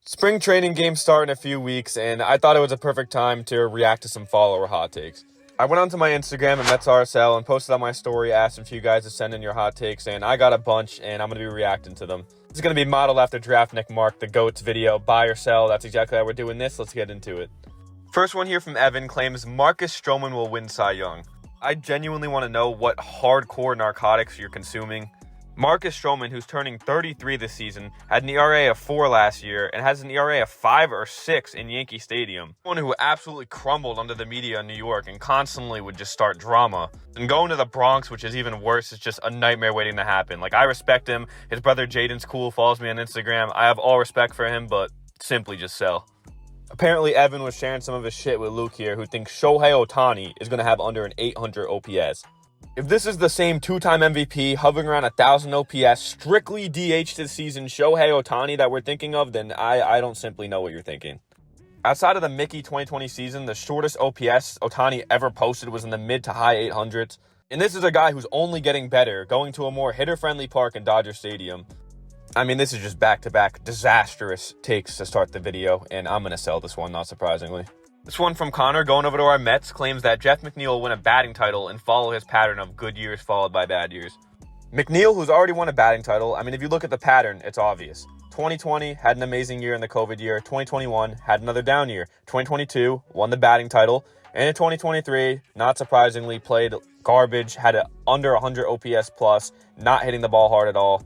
Spring training games start in a few weeks, and I thought it was a perfect time to react to some follower hot takes. I went onto my Instagram at MetsRSL and posted on my story asking for you guys to send in your hot takes, and I got a bunch, and I'm going to be reacting to them. This is going to be modeled after Draftnik Mark, the GOAT's video, buy or sell. That's exactly how we're doing this. Let's get into it. First one here from Evan claims Marcus Stroman will win Cy Young. I genuinely want to know what hardcore narcotics you're consuming. Marcus Stroman, who's turning 33 this season, had an ERA of 4 last year and has an ERA of 5 or 6 in Yankee Stadium. One who absolutely crumbled under the media in New York and constantly would just start drama. And going to the Bronx, which is even worse, is just a nightmare waiting to happen. Like, I respect him. His brother Jaden's cool, follows me on Instagram. I have all respect for him, but simply just sell. Apparently, Evan was sharing some of his shit with Luke here, who thinks Shohei Ohtani is going to have under an 800 OPS. If this is the same two-time MVP, hovering around 1,000 OPS, strictly DH this season, Shohei Ohtani that we're thinking of, then I don't simply know what you're thinking. Outside of the Mickey 2020 season, the shortest OPS Ohtani ever posted was in the mid to high 800s. And this is a guy who's only getting better, going to a more hitter-friendly park in Dodger Stadium. I mean, this is just back-to-back disastrous takes to start the video, and I'm going to sell this one, not surprisingly. This one from Connor, going over to our Mets, claims that Jeff McNeil will win a batting title and follow his pattern of good years followed by bad years. McNeil, who's already won a batting title, I mean, if you look at the pattern, it's obvious. 2020 had an amazing year in the COVID year. 2021 had another down year. 2022 won the batting title. And in 2023, not surprisingly, played garbage, had an under 100 OPS plus, not hitting the ball hard at all.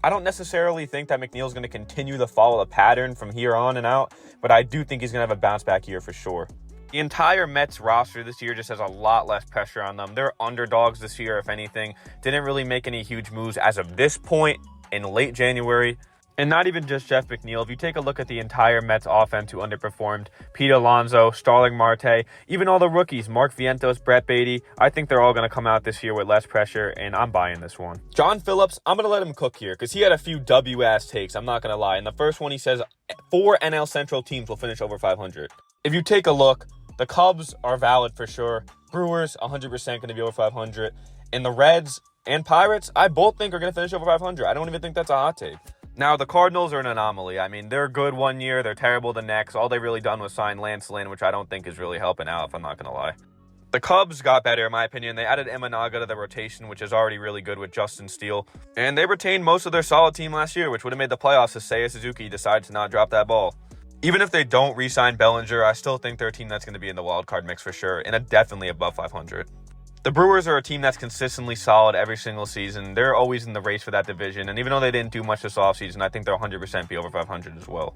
I don't necessarily think that McNeil's going to continue to follow the pattern from here on and out, but I do think he's going to have a bounce back year for sure. The entire Mets roster this year just has a lot less pressure on them. They're underdogs this year, if anything. Didn't really make any huge moves as of this point in late January. And not even just Jeff McNeil. If you take a look at the entire Mets offense who underperformed, Pete Alonso, Starling Marte, even all the rookies, Mark Vientos, Brett Beatty, I think they're all going to come out this year with less pressure, and I'm buying this one. John Phillips, I'm going to let him cook here because he had a few W-ass takes, I'm not going to lie. In the first one, he says 4 NL Central teams will finish over 500. If you take a look, the Cubs are valid for sure. Brewers, 100% going to be over 500. And the Reds and Pirates, I both think are going to finish over 500. I don't even think that's a hot take. Now, the Cardinals are an anomaly. I mean, they're good one year, they're terrible the next. All they really done was sign Lance Lynn, which I don't think is really helping out, if I'm not going to lie. The Cubs got better, in my opinion. They added Imanaga to the rotation, which is already really good with Justin Steele. And they retained most of their solid team last year, which would have made the playoffs if Seiya Suzuki decided to not drop that ball. Even if they don't re-sign Bellinger, I still think they're a team that's going to be in the wild card mix for sure, and definitely above 500. The Brewers are a team that's consistently solid every single season. They're always in the race for that division. And even though they didn't do much this offseason, I think they'll 100% be over 500 as well.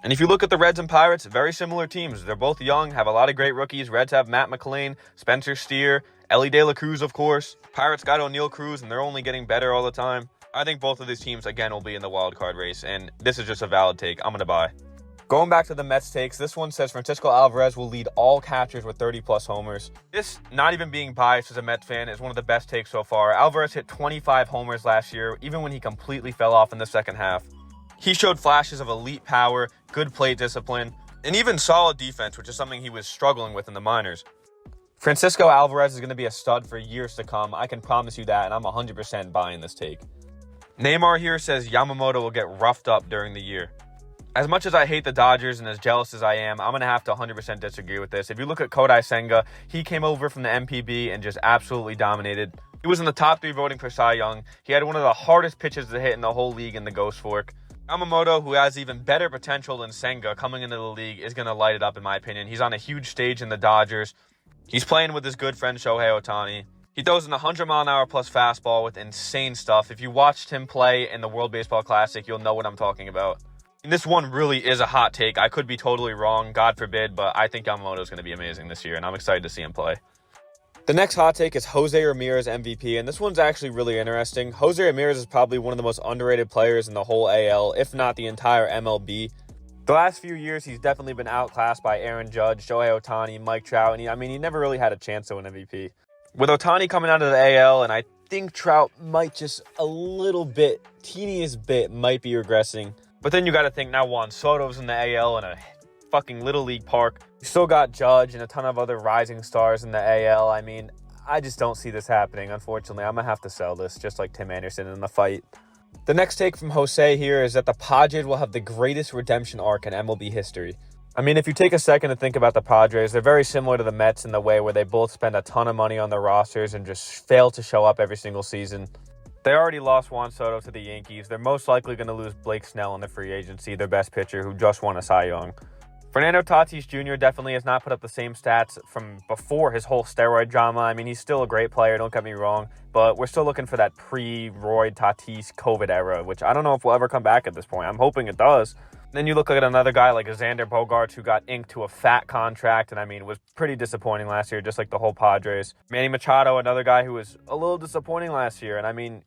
And if you look at the Reds and Pirates, very similar teams. They're both young, have a lot of great rookies. Reds have Matt McLain, Spencer Steer, Ellie De La Cruz, of course. Pirates got O'Neal Cruz, and they're only getting better all the time. I think both of these teams, again, will be in the wild card race. And this is just a valid take. I'm going to buy. Going back to the Mets takes, this one says Francisco Alvarez will lead all catchers with 30-plus homers. This, not even being biased as a Mets fan, is one of the best takes so far. Alvarez hit 25 homers last year, even when he completely fell off in the second half. He showed flashes of elite power, good plate discipline, and even solid defense, which is something he was struggling with in the minors. Francisco Alvarez is going to be a stud for years to come. I can promise you that, and I'm 100% buying this take. Neymar here says Yamamoto will get roughed up during the year. As much as I hate the Dodgers and as jealous as I am, I'm going to have to 100% disagree with this. If you look at Kodai Senga, he came over from the MPB and just absolutely dominated. He was in the top 3 voting for Cy Young. He had one of the hardest pitches to hit in the whole league in the Ghost Fork. Yamamoto, who has even better potential than Senga coming into the league, is going to light it up in my opinion. He's on a huge stage in the Dodgers. He's playing with his good friend Shohei Ohtani. He throws an 100-mile-an-hour plus fastball with insane stuff. If you watched him play in the World Baseball Classic, you'll know what I'm talking about. And this one really is a hot take. I could be totally wrong, God forbid, but I think Yamamoto is going to be amazing this year, and I'm excited to see him play. The next hot take is Jose Ramirez MVP, and this one's actually really interesting. Jose Ramirez is probably one of the most underrated players in the whole AL, if not the entire MLB. The last few years, he's definitely been outclassed by Aaron Judge, Shohei Ohtani, Mike Trout, and he never really had a chance to win MVP. With Ohtani coming out of the AL, and I think Trout might just a little bit, teeniest bit, might be regressing. But then you got to think now Juan Soto's in the AL in a fucking Little League park. You still got Judge and a ton of other rising stars in the AL. I mean, I just don't see this happening, unfortunately. I'm going to have to sell this, just like Tim Anderson in the fight. The next take from Jose here is that the Padres will have the greatest redemption arc in MLB history. I mean, if you take a second to think about the Padres, they're very similar to the Mets in the way where they both spend a ton of money on their rosters and just fail to show up every single season. They already lost Juan Soto to the Yankees. They're most likely going to lose Blake Snell in the free agency, their best pitcher, who just won a Cy Young. Fernando Tatis Jr. definitely has not put up the same stats from before his whole steroid drama. I mean, he's still a great player, don't get me wrong, but we're still looking for that pre-Roy Tatis COVID era, which I don't know if will ever come back at this point. I'm hoping it does. Then you look at another guy like Xander Bogaerts, who got inked to a fat contract and, I mean, was pretty disappointing last year, just like the whole Padres. Manny Machado, another guy who was a little disappointing last year, and, I mean,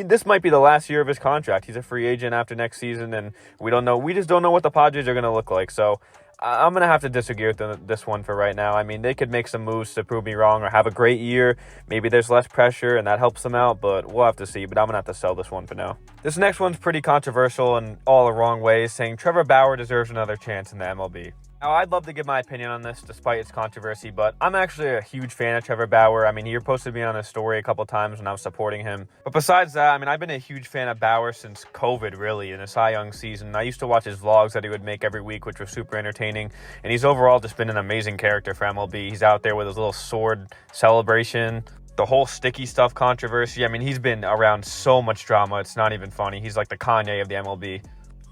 this might be the last year of his contract. He's a free agent after next season, and we don't know. We just don't know what the Padres are going to look like, so I'm going to have to disagree with this one for right now. I mean, they could make some moves to prove me wrong or have a great year. Maybe there's less pressure and that helps them out, but we'll have to see. But I'm going to have to sell this one for now. This next one's pretty controversial in all the wrong ways, saying Trevor Bauer deserves another chance in the MLB. Now, I'd love to give my opinion on this despite its controversy, but I'm actually a huge fan of Trevor Bauer. I mean, he posted me on his story a couple times when I was supporting him. But besides that, I mean, I've been a huge fan of Bauer since COVID, really, in the Cy Young season. I used to watch his vlogs that he would make every week, which was super entertaining. And he's overall just been an amazing character for MLB. He's out there with his little sword celebration. The whole sticky stuff controversy. I mean, he's been around so much drama. It's not even funny. He's like the Kanye of the MLB.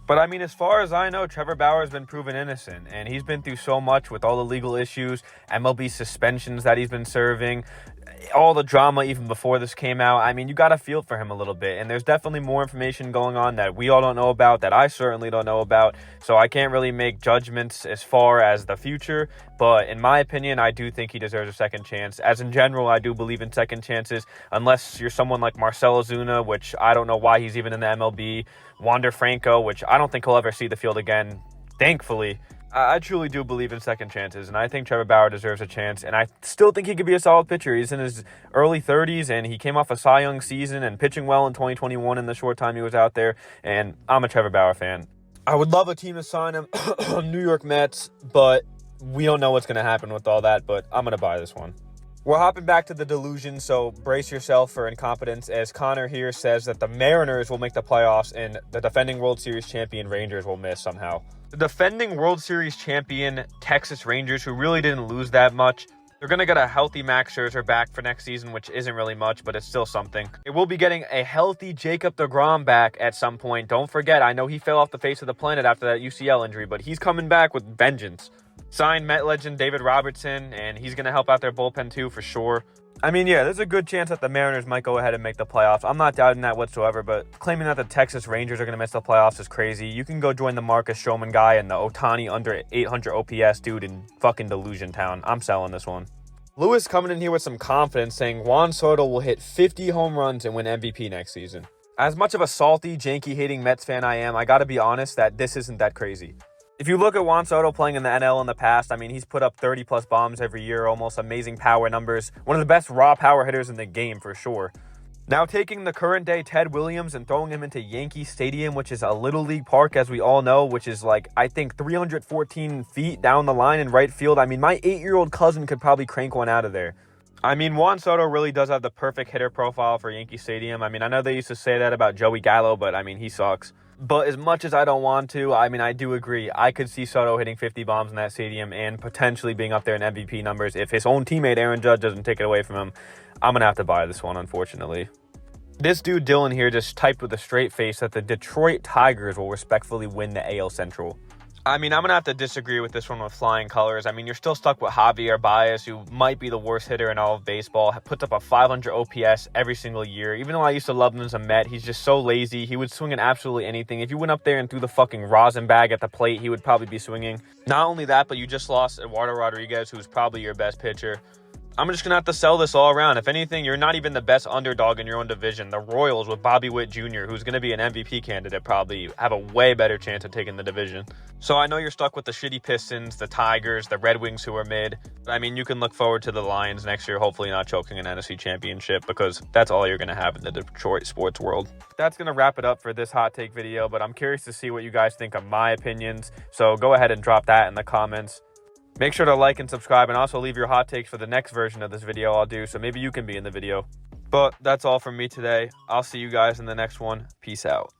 But, I mean, as far as I know, Trevor Bauer has been proven innocent, and he's been through so much with all the legal issues, MLB suspensions that he's been serving, all the drama even before this came out. I mean, you got to feel for him a little bit, and there's definitely more information going on that we all don't know about, that I certainly don't know about, so I can't really make judgments as far as the future, but in my opinion, I do think he deserves a second chance. As in general, I do believe in second chances, unless you're someone like Marcell Ozuna, which I don't know why he's even in the MLB, Wander Franco, which I don't think he'll ever see the field again, thankfully. I truly do believe in second chances, and I think Trevor Bauer deserves a chance, and I still think he could be a solid pitcher. He's in his early 30s, and he came off a Cy Young season and pitching well in 2021 in the short time he was out there, and I'm a Trevor Bauer fan. I would love a team to sign him, New York Mets, but we don't know what's going to happen with all that, but I'm going to buy this one. We're hopping back to the delusion, so brace yourself for incompetence, as Connor here says that the Mariners will make the playoffs and the defending World Series champion Rangers will miss somehow. The defending World Series champion Texas Rangers, who really didn't lose that much, they're going to get a healthy Max Scherzer back for next season, which isn't really much, but it's still something. It will be getting a healthy Jacob deGrom back at some point. Don't forget, I know he fell off the face of the planet after that UCL injury, but he's coming back with vengeance. Signed Met legend David Robertson, and he's going to help out their bullpen too for sure. I mean, yeah, there's a good chance that the Mariners might go ahead and make the playoffs. I'm not doubting that whatsoever, but claiming that the Texas Rangers are going to miss the playoffs is crazy. You can go join the Marcus Stroman guy and the Ohtani under 800 OPS dude in fucking Delusion Town. I'm selling this one. Lewis coming in here with some confidence, saying Juan Soto will hit 50 home runs and win MVP next season. As much of a salty, janky-hating Mets fan I am, I got to be honest that this isn't that crazy. If you look at Juan Soto playing in the NL in the past, I mean, he's put up 30-plus bombs every year, almost amazing power numbers. One of the best raw power hitters in the game, for sure. Now, taking the current-day Ted Williams and throwing him into Yankee Stadium, which is a Little League park, as we all know, which is like, I think, 314 feet down the line in right field. I mean, my 8-year-old cousin could probably crank one out of there. I mean, Juan Soto really does have the perfect hitter profile for Yankee Stadium. I mean, I know they used to say that about Joey Gallo, but, I mean, he sucks. But as much as I don't want to, I mean, I do agree. I could see Soto hitting 50 bombs in that stadium and potentially being up there in MVP numbers. If his own teammate Aaron Judge doesn't take it away from him, I'm going to have to buy this one, unfortunately. This dude Dylan here just typed with a straight face that the Detroit Tigers will respectfully win the AL Central. I mean, I'm going to have to disagree with this one with flying colors. I mean, you're still stuck with Javier Baez, who might be the worst hitter in all of baseball. Puts up a 500 OPS every single year. Even though I used to love him as a Met, he's just so lazy. He would swing at absolutely anything. If you went up there and threw the fucking rosin bag at the plate, he would probably be swinging. Not only that, but you just lost Eduardo Rodriguez, who's probably your best pitcher. I'm just going to have to sell this all around. If anything, you're not even the best underdog in your own division. The Royals with Bobby Witt Jr., who's going to be an MVP candidate, probably have a way better chance of taking the division. So I know you're stuck with the shitty Pistons, the Tigers, the Red Wings, who are mid. I mean, you can look forward to the Lions next year, hopefully not choking an NFC championship, because that's all you're going to have in the Detroit sports world. That's going to wrap it up for this hot take video, but I'm curious to see what you guys think of my opinions. So go ahead and drop that in the comments. Make sure to like and subscribe, and also leave your hot takes for the next version of this video I'll do, so maybe you can be in the video. But that's all from me today. I'll see you guys in the next one. Peace out.